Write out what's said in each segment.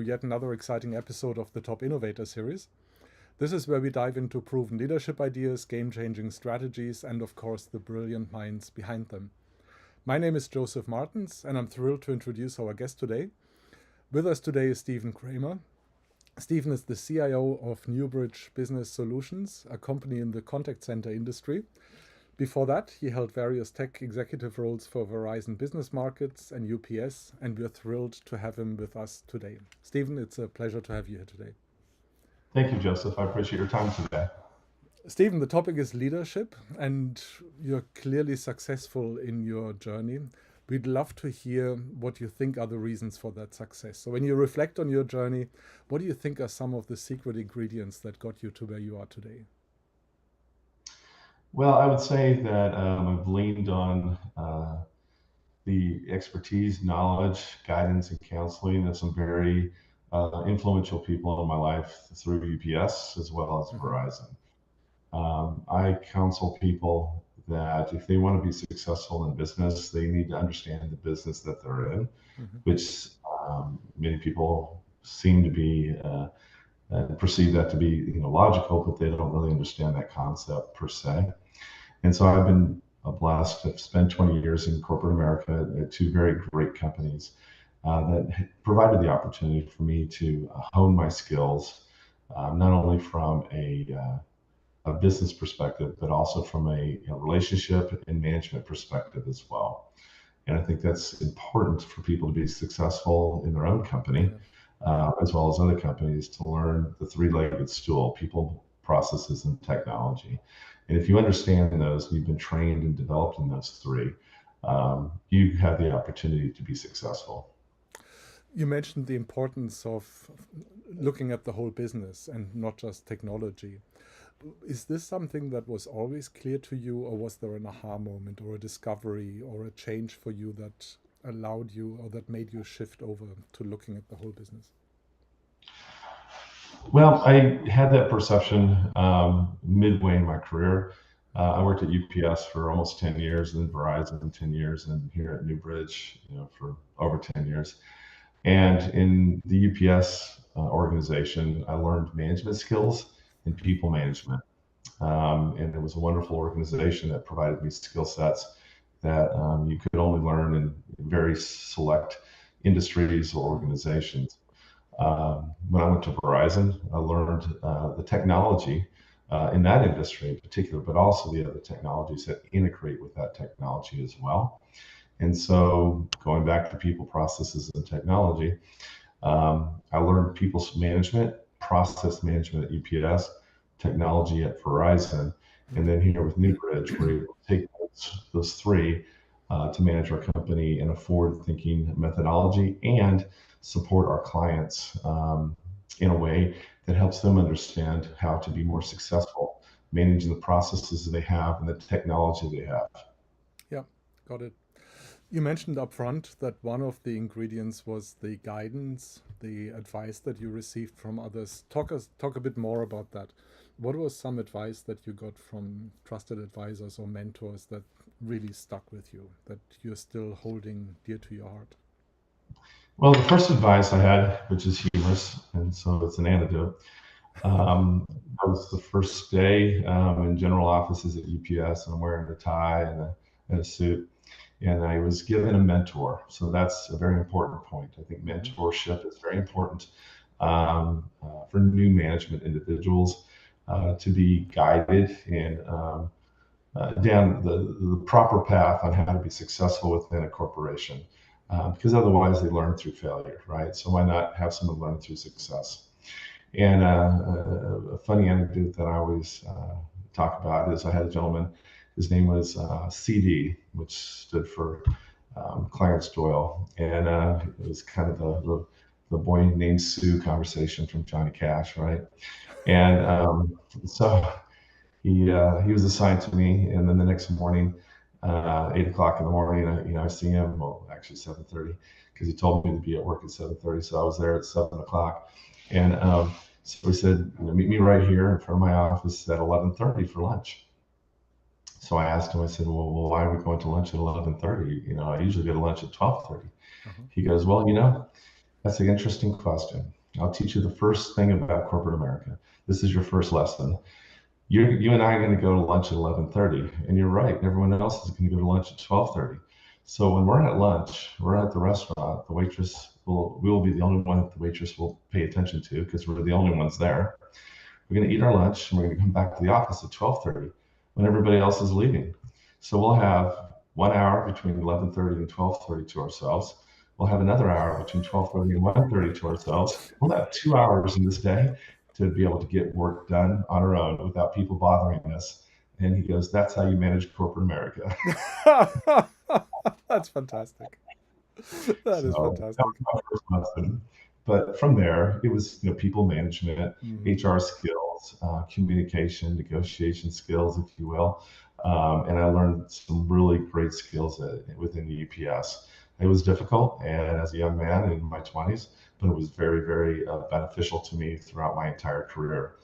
yet another exciting episode of the Top Innovator Series. This is where we dive into proven leadership ideas, game-changing strategies, and of course the brilliant minds behind them. My name is Joseph Martens, and I'm thrilled to introduce our guest today. With us today is Steven Cramer. Steven is the CIO of Newbridge Business Solutions, a company in the contact center industry. Before that, he held various tech executive roles for Verizon Business Markets and UPS, and we're thrilled to have him with us today. Steven, it's a pleasure to have you here today. Thank you, Joseph. I appreciate your time today. Steven, the topic is leadership, and you're clearly successful in your journey. We'd love to hear what you think are the reasons for that success. So when you reflect on your journey, what do you think are some of the secret ingredients that got you to where you are today? Well, I would say that I've leaned on the expertise, knowledge, guidance, and counseling of some very influential people in my life through UPS as well as Verizon. I counsel people that if they want to be successful in business, they need to understand the business that they're in, which many people seem to be perceive that to be logical, but they don't really understand that concept per se. And so I've been blessed to spend 20 years in corporate America at two very great companies that provided the opportunity for me to hone my skills, not only from a business perspective, but also from a relationship and management perspective as well. And I think that's important for people to be successful in their own company, as well as other companies, to learn the three-legged stool: people, processes, and technology. And if you understand those, you've been trained and developed in those three, you have the opportunity to be successful. You mentioned the importance of looking at the whole business and not just technology. Is this something that was always clear to you, or was there an aha moment or a discovery or a change for you that allowed you or that made you shift over to looking at the whole business? Well, I had that perception midway in my career. I worked at UPS for almost 10 years, and then Verizon 10 years, and here at Newbridge, for over 10 years. And in the UPS organization, I learned management skills and people management. And it was a wonderful organization that provided me skill sets that you could only learn in very select industries or organizations. When I went to Verizon, I learned the technology in that industry in particular, but also the other technologies that integrate with that technology as well. And so going back to people, processes, and technology, I learned people's management, process management at UPS, technology at Verizon, and then here with Newbridge, we're able to take those three to manage our company in a forward-thinking methodology and support our clients in a way that helps them understand how to be more successful, managing the processes that they have and the technology they have. Yeah, got it. You mentioned up front that one of the ingredients was the guidance, the advice that you received from others. Talk a bit more about that. What was some advice that you got from trusted advisors or mentors that really stuck with you, that you're still holding dear to your heart? Well, the first advice I had, which is humorous, and so it's an anecdote. That was the first day in general offices at UPS, and I'm wearing a tie and a suit. And I was given a mentor. So that's a very important point. I think mentorship is very important for new management individuals to be guided and down the proper path on how to be successful within a corporation. Because otherwise they learn through failure, right? So why not have someone learn through success? And a funny anecdote that I always talk about is I had a gentleman. His name was CD, which stood for Clarence Doyle, and it was kind of the boy named Sue conversation from Johnny Cash, right? And so he was assigned to me, and then the next morning, 8 o'clock in the morning, I see him. Well, actually 7:30, because he told me to be at work at 7:30, so I was there at 7 o'clock, and so he said, meet me right here in front of my office at 11:30 for lunch. So I asked him, I said, well, why are we going to lunch at 11:30? I usually go to lunch at 12:30. He goes, well, That's an interesting question. I'll teach you the first thing about corporate America. This is your first lesson. You and I are going to go to lunch at 11:30, and you're right. Everyone else is going to go to lunch at 12:30. So when we're at lunch, we're at the restaurant. The waitress we will be the only one that the waitress will pay attention to because we're the only ones there. We're going to eat our lunch, and we're going to come back to the office at 12:30 when everybody else is leaving. So we'll have 1 hour between 11:30 and 12:30 to ourselves. We'll have another hour between 12:30 and 1:30 to ourselves. We'll have 2 hours in this day to be able to get work done on our own without people bothering us. And he goes, that's how you manage corporate America. That's fantastic. That is So that fantastic. was my first lesson. But from there, it was people management, HR skills, communication, negotiation skills, if you will. And I learned some really great skills within the UPS. It was difficult, and as a young man in my 20s, but it was very, very beneficial to me throughout my entire career.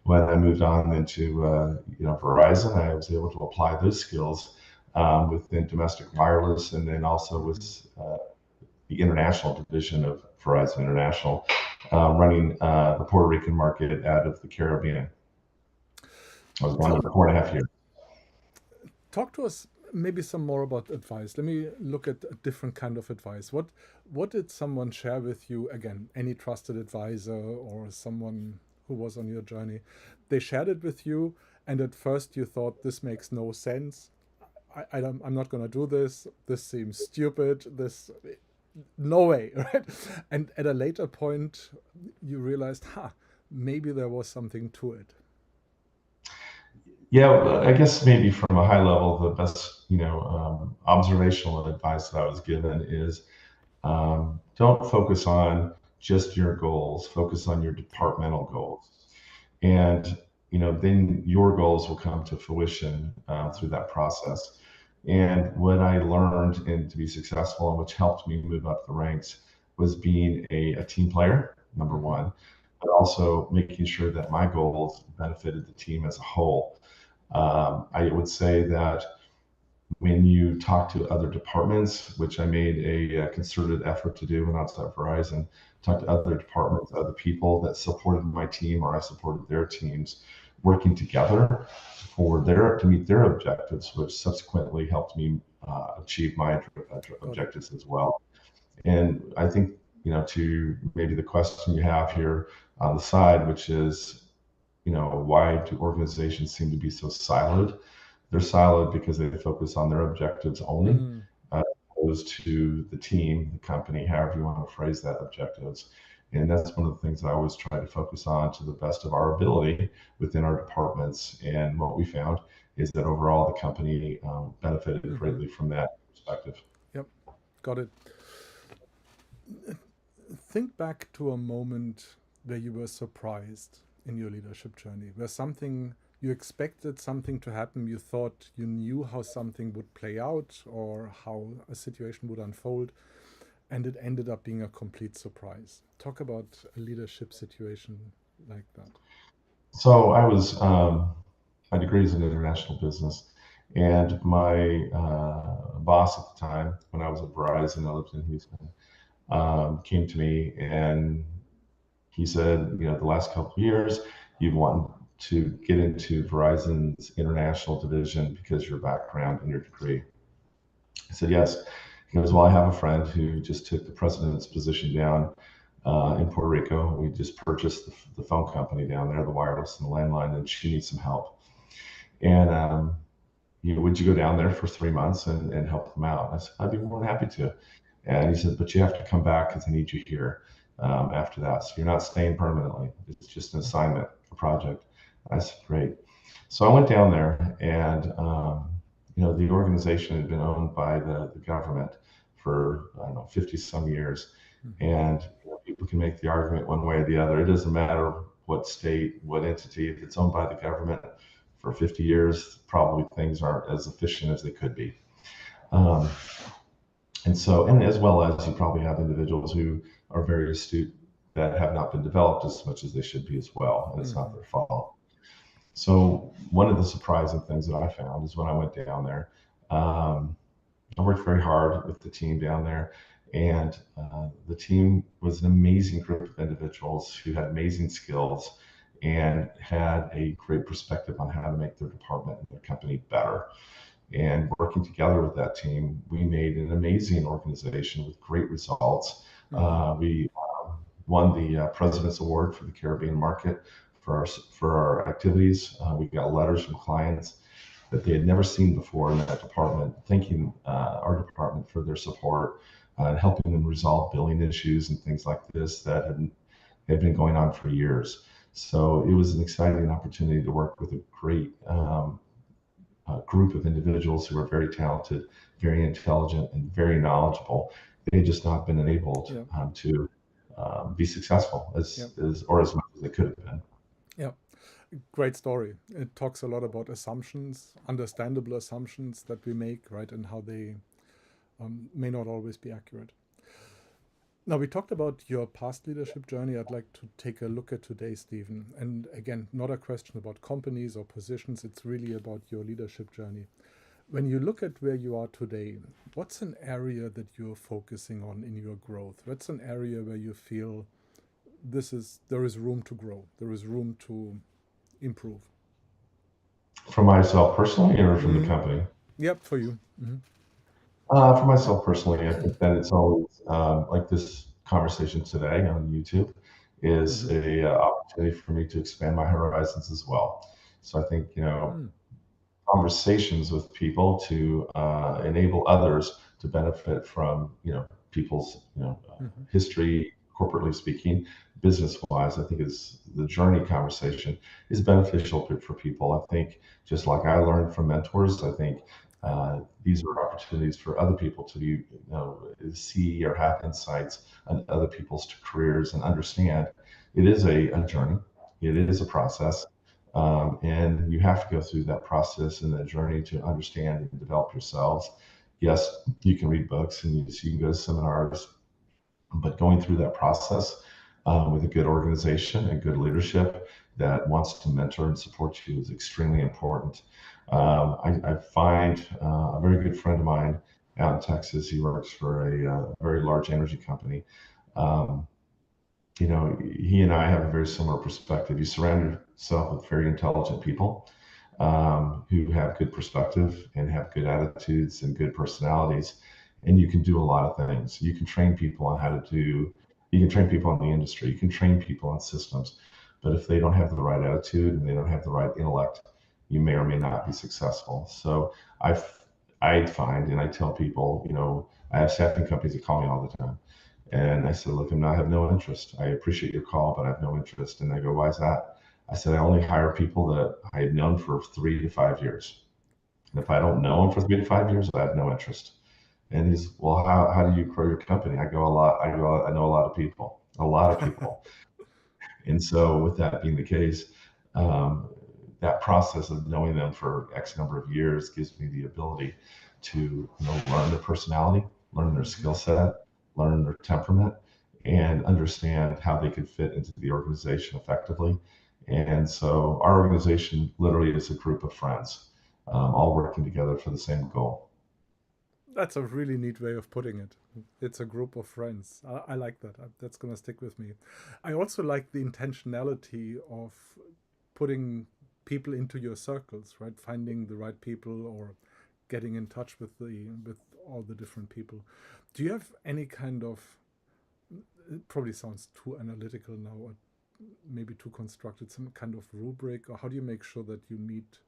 When I moved on into Verizon, I was able to apply those skills within domestic wireless, and then also with the international division of Verizon International, running the Puerto Rican market out of the Caribbean. I was gone there for 4.5 years. Talk to us maybe some more about advice. Let me look at a different kind of advice. What did someone share with you? Again, any trusted advisor or someone who was on your journey. They shared it with you, and at first you thought this makes no sense. I'm not going to do this. This seems stupid. This no way, right? And at a later point, you realized, maybe there was something to it. Yeah, I guess maybe from a high level, the best, observational advice that I was given is don't focus on just your goals, focus on your departmental goals. And, then your goals will come to fruition through that process. And what I learned and to be successful and which helped me move up the ranks was being a team player, number one, but also making sure that my goals benefited the team as a whole. I would say that when you talk to other departments, which I made a concerted effort to do when I was at Verizon, talk to other departments, other people that supported my team or I supported their teams, working together to meet their objectives, which subsequently helped me achieve my objectives as well. And I think, to maybe the question you have here on the side, which is, why do organizations seem to be so siloed? They're siloed because they focus on their objectives only, as opposed to the team, the company, however you want to phrase that objectives. And that's one of the things that I always try to focus on to the best of our ability within our departments. And what we found is that overall the company benefited greatly from that perspective. Yep, got it. Think back to a moment where you were surprised in your leadership journey, where something you expected something to happen, you thought you knew how something would play out or how a situation would unfold, and it ended up being a complete surprise. Talk about a leadership situation like that. So my degree is in international business, and my boss at the time, when I was at Verizon, I lived in Houston, came to me and he said, the last couple of years, you've wanted to get into Verizon's international division because of your background and your degree. I said, yes. He goes, well, I have a friend who just took the president's position down in Puerto Rico. We just purchased the phone company down there, the wireless and the landline, and she needs some help. And would you go down there for 3 months and help them out? I said, I'd be more than happy to. And he said, but you have to come back because I need you here after that. So you're not staying permanently. It's just an assignment, a project. I said, great. So I went down there, and the organization had been owned by the government for, I don't know, 50 some years. And people can make the argument one way or the other. It doesn't matter what state, what entity, if it's owned by the government for 50 years, probably things aren't as efficient as they could be. And as well as you probably have individuals who are very astute that have not been developed as much as they should be as well, and it's not their fault. So one of the surprising things that I found is when I went down there, I worked very hard with the team down there, And the team was an amazing group of individuals who had amazing skills and had a great perspective on how to make their department and their company better. And working together with that team, we made an amazing organization with great results. We won the President's Award for the Caribbean market for our activities. We got letters from clients that they had never seen before in that department, thanking our department for their support and helping them resolve billing issues and things like this that had been going on for years. So it was an exciting opportunity to work with a great group of individuals who are very talented, very intelligent, and very knowledgeable. They had just not been enabled to be successful as much as they could have been. Yeah, great story. It talks a lot about assumptions, understandable assumptions that we make, right, and how they may not always be accurate. Now, we talked about your past leadership journey. I'd like to take a look at today, Steven. And again, not a question about companies or positions. It's really about your leadership journey. When you look at where you are today, what's an area that you're focusing on in your growth? What's an area where you feel there is room to grow, there is room to improve? For myself personally, or from the company? Yep, for you. For myself personally, I think that it's always like this conversation today on YouTube is a opportunity for me to expand my horizons as well. So I think, conversations with people to enable others to benefit from, people's, history, corporately speaking, business wise, I think is the journey conversation is beneficial for people. I think just like I learned from mentors, I think these are opportunities for other people to see or have insights on other people's careers and understand it is a journey. It is a process. And you have to go through that process and that journey to understand and develop yourselves. Yes, you can read books and you can go to seminars, but going through that process with a good organization and good leadership that wants to mentor and support you is extremely important. I find a very good friend of mine out in Texas. He works for a very large energy company. He and I have a very similar perspective. You surround yourself with very intelligent people who have good perspective and have good attitudes and good personalities, and you can do a lot of things. You can train people on you can train people in the industry, you can train people on systems, but if they don't have the right attitude and they don't have the right intellect, you may or may not be successful. So I find, and I tell people, I have staffing companies that call me all the time. And I said, look, I have no interest. I appreciate your call, but I have no interest. And they go, why is that? I said, I only hire people that I had known for 3 to 5 years. And if I don't know them for 3 to 5 years, I have no interest. And he's, well, how do you grow your company? I know a lot of people. And so with that being the case, that process of knowing them for X number of years gives me the ability to learn their personality, learn their skill set, learn their temperament, and understand how they could fit into the organization effectively. And so our organization literally is a group of friends, all working together for the same goal. That's a really neat way of putting it. It's a group of friends. I like that. That's going to stick with me. I also like the intentionality of putting people into your circles, right? Finding the right people or getting in touch with all the different people. Do you have any kind of, it probably sounds too analytical now, or maybe too constructed, some kind of rubric, or how do you make sure that you meet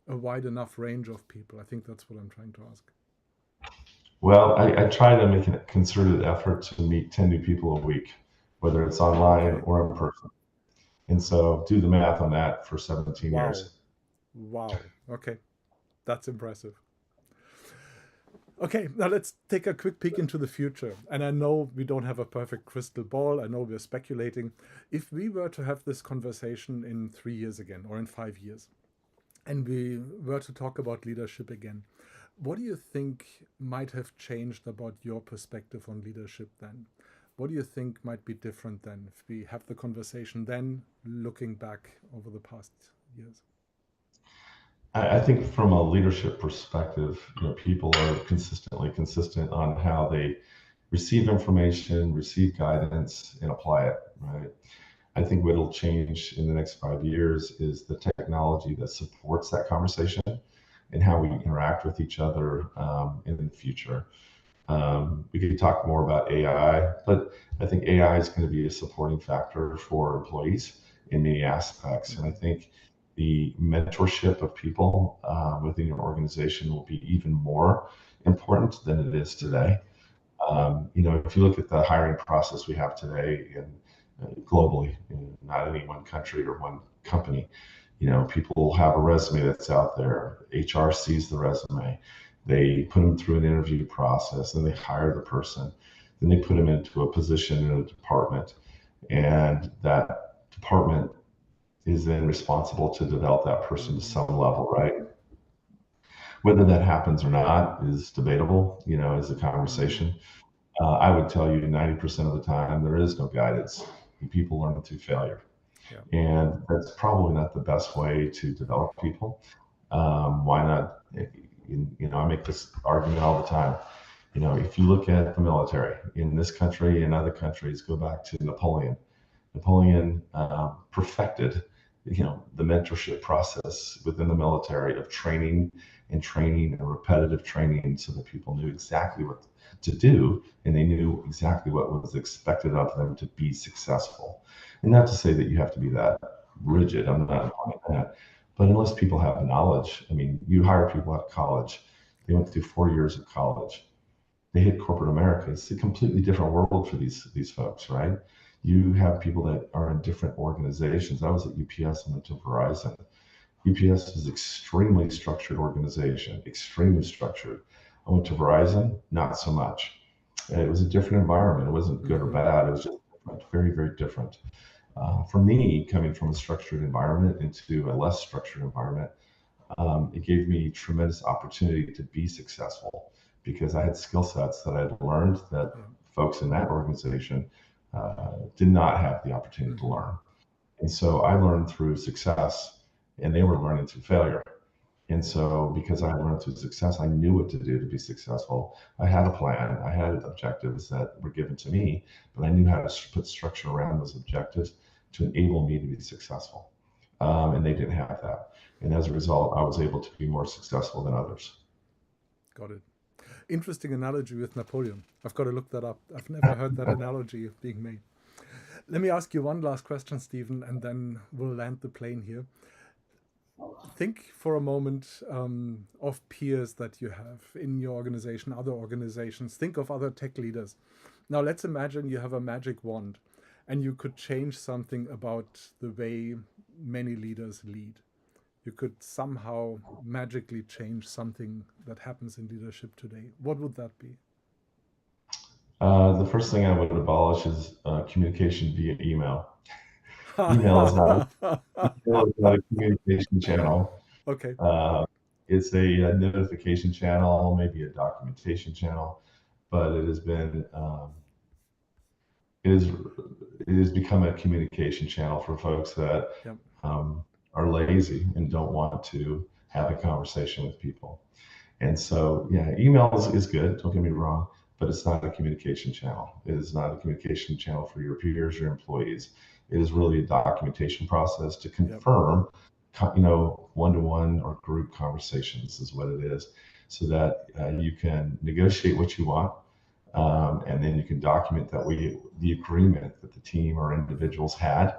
a wide enough range of people? I think that's what I'm trying to ask. Well, I try to make a concerted effort to meet 10 new people a week, whether it's online or in person. And so do the math on that for 17 years. Wow. Okay. That's impressive. Okay, now let's take a quick peek into the future. And I know we don't have a perfect crystal ball. I know we're speculating. If we were to have this conversation in 3 years again, or in 5 years, and we were to talk about leadership again, what do you think might have changed about your perspective on leadership then? What do you think might be different then if we have the conversation then, looking back over the past years? I think from a leadership perspective, people are consistent on how they receive information, receive guidance, and apply it, right? I think what will change in the next 5 years is the technology that supports that conversation and how we interact with each other in the future. We could talk more about AI, but I think AI is going to be a supporting factor for employees in many aspects. And I think the mentorship of people within your organization will be even more important than it is today. If you look at the hiring process we have today globally, not any one country or one company, people have a resume that's out there. HR sees the resume. They put them through an interview process, then they hire the person. Then they put them into a position in a department. And that department is then responsible to develop that person to some level, right? Whether that happens or not is debatable, is a conversation. I would tell you 90% of the time, there is no guidance. People learn through failure. Yeah. And that's probably not the best way to develop people. Why not? I make this argument all the time. If you look at the military in this country and other countries, go back to Napoleon. Napoleon perfected, the mentorship process within the military of training and repetitive training so that people knew exactly what to do and they knew exactly what was expected of them to be successful. And not to say that you have to be that rigid. I'm not implying that. But unless people have knowledge, you hire people out of college. They went through 4 years of college. They hit corporate America. It's a completely different world for these folks, right? You have people that are in different organizations. I was at UPS and went to Verizon. UPS is extremely structured organization, extremely structured. I went to Verizon, not so much. It was a different environment. It wasn't good or bad. It was just different, very, very different. For me, coming from a structured environment into a less structured environment, it gave me tremendous opportunity to be successful because I had skill sets that I had learned that folks in that organization did not have the opportunity to learn. And so I learned through success and they were learning through failure. And so because I had learned through success, I knew what to do to be successful. I had a plan. I had objectives that were given to me, but I knew how to put structure around those objectives to enable me to be successful. And they didn't have that. And as a result, I was able to be more successful than others. Got it. Interesting analogy with Napoleon. I've got to look that up. I've never heard that analogy being made. Let me ask you one last question, Steven, and then we'll land the plane here. Think for a moment of peers that you have in your organization, other organizations. Think of other tech leaders. Now, let's imagine you have a magic wand and you could change something about the way many leaders lead. You could somehow magically change something that happens in leadership today. What would that be? The first thing I would abolish is communication via email. Email is not a communication channel. Okay. It's a notification channel, maybe a documentation channel, but it has been it has become a communication channel for folks that are lazy and don't want to have a conversation with people. And so, email is good, don't get me wrong, but it's not a communication channel. It is not a communication channel for your peers, your employees. It is really a documentation process to confirm, one-to-one or group conversations is what it is, so that you can negotiate what you want, and then you can document the agreement that the team or individuals had,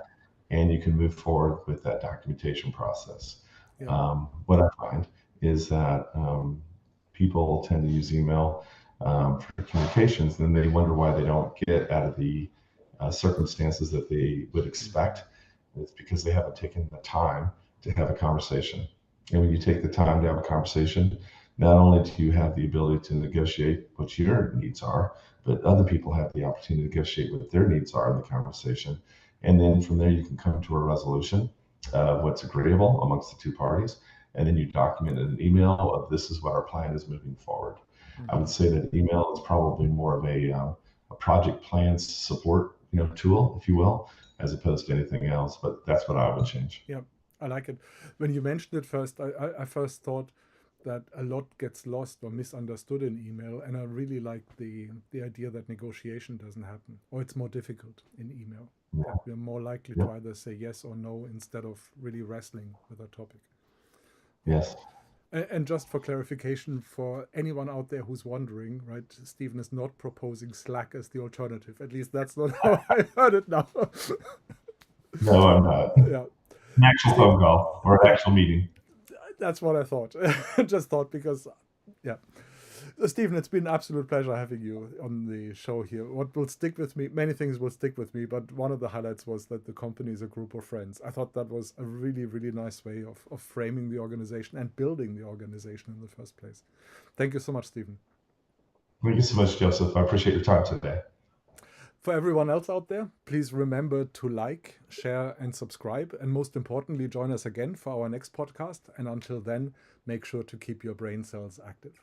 and you can move forward with that documentation process. What I find is that people tend to use email for communications, and then they wonder why they don't get out of the circumstances that they would expect. It's because they haven't taken the time to have a conversation. And when you take the time to have a conversation, not only do you have the ability to negotiate what your needs are, but other people have the opportunity to negotiate what their needs are in the conversation. And then from there, you can come to a resolution of what's agreeable amongst the two parties. And then you document in an email of this is what our plan is moving forward. I would say that email is probably more of a project plan support tool, if you will, as opposed to anything else. But that's what I would change. Yeah, I like it. When you mentioned it first, I first thought that a lot gets lost or misunderstood in email, and I really like the idea that negotiation doesn't happen, or it's more difficult in email. Yeah. That we're more likely to either say yes or no instead of really wrestling with a topic. Yes. And just for clarification, for anyone out there who's wondering, right, Steven is not proposing Slack as the alternative. At least that's not how I heard it now. No, I'm not. Yeah. An actual phone call or an actual meeting. That's what I thought. Just thought because, yeah. Steven, it's been an absolute pleasure having you on the show here. What will stick with me, many things will stick with me, but one of the highlights was that the company is a group of friends. I thought that was a really, really nice way of framing the organization and building the organization in the first place. Thank you so much, Steven. Thank you so much, Joseph. I appreciate your time today. For everyone else out there, please remember to like, share, and subscribe. And most importantly, join us again for our next podcast. And until then, make sure to keep your brain cells active.